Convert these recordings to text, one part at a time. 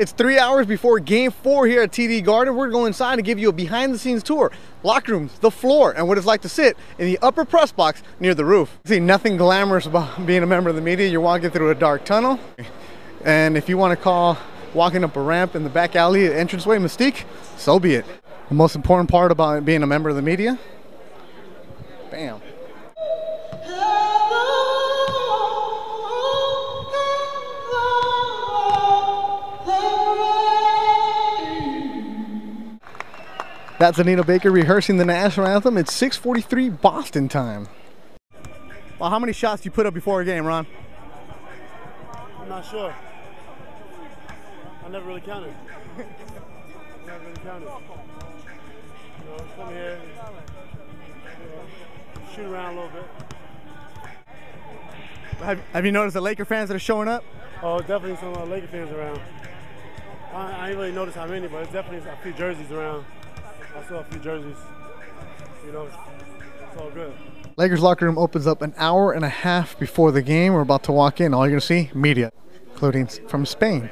It's 3 hours before Game 4 here at TD Garden. We're going inside to give you a behind-the-scenes tour. Locker rooms, the floor, and what it's like to sit in the upper press box near the roof. See, nothing glamorous about being a member of the media. You're walking through a dark tunnel. And if you want to call walking up a ramp in the back alley entranceway mystique, so be it. The most important part about being a member of the media, bam. That's Anita Baker rehearsing the national anthem. It's 6:43 Boston time. Well, how many shots do you put up before a game, Ron? I'm not sure. I never really counted. Never really counted. You know, come here, shoot around a little bit. Have you noticed the Laker fans that are showing up? Oh, definitely some Laker fans around. I ain't really noticed how many, but it's definitely a few jerseys around. I saw a few jerseys. You know, it's all good. Lakers locker room opens up an hour and a half before the game. We're about to walk in. All you're going to see, media, including from Spain.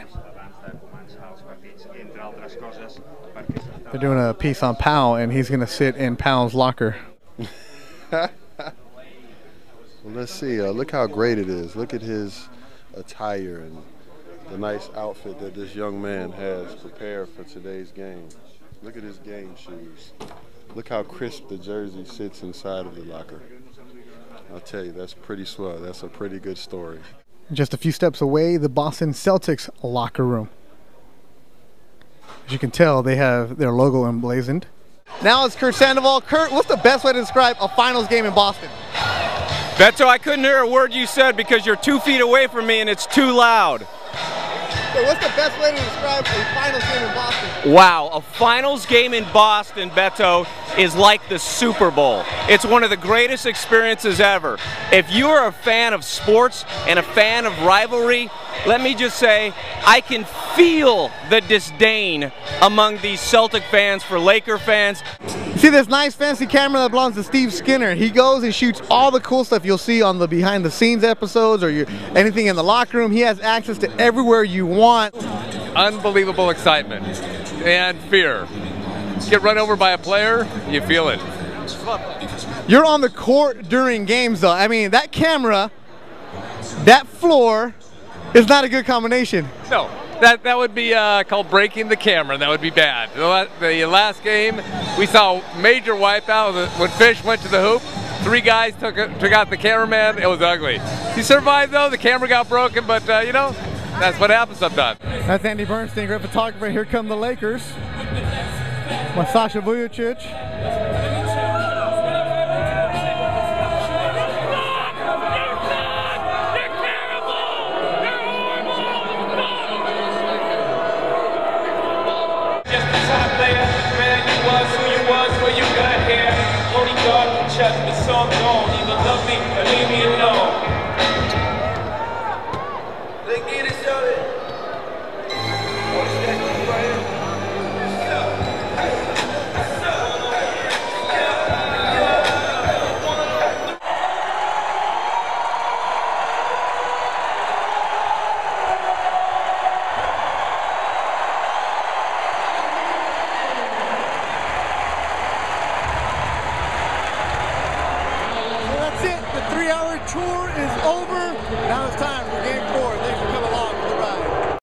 They're doing a piece on Powell, and he's going to sit in Powell's locker. Well, let's see. Look how great it is. Look at his attire and the nice outfit that this young man has prepared for today's game. Look at his game shoes. Look how crisp the jersey sits inside of the locker. I'll tell you, that's pretty swell. That's a pretty good story. Just a few steps away, the Boston Celtics locker room. As you can tell, they have their logo emblazoned. Now it's Kurt Sandoval. Kurt, what's the best way to describe a finals game in Boston? Beto, I couldn't hear a word you said because you're 2 feet away from me and it's too loud. So what's the best way to describe a finals game in Boston? Wow, a finals game in Boston, Beto, is like the Super Bowl. It's one of the greatest experiences ever. If you are a fan of sports and a fan of rivalry, let me just say, I can feel the disdain among these Celtic fans for Laker fans. See this nice fancy camera that belongs to Steve Skinner. He goes and shoots all the cool stuff you'll see on the behind the scenes episodes or anything in the locker room. He has access to everywhere you want. Unbelievable excitement and fear. Get run over by a player, you feel it. You're on the court during games though. I mean, that camera, that floor is not a good combination. No. That would be called breaking the camera. That would be bad. The last game, we saw a major wipeout when Fish went to the hoop. 3 guys took out the cameraman. It was ugly. He survived though. The camera got broken, but you know, that's what happens sometimes. That's Andy Bernstein, great photographer. Here come the Lakers. Sasha Vujacic.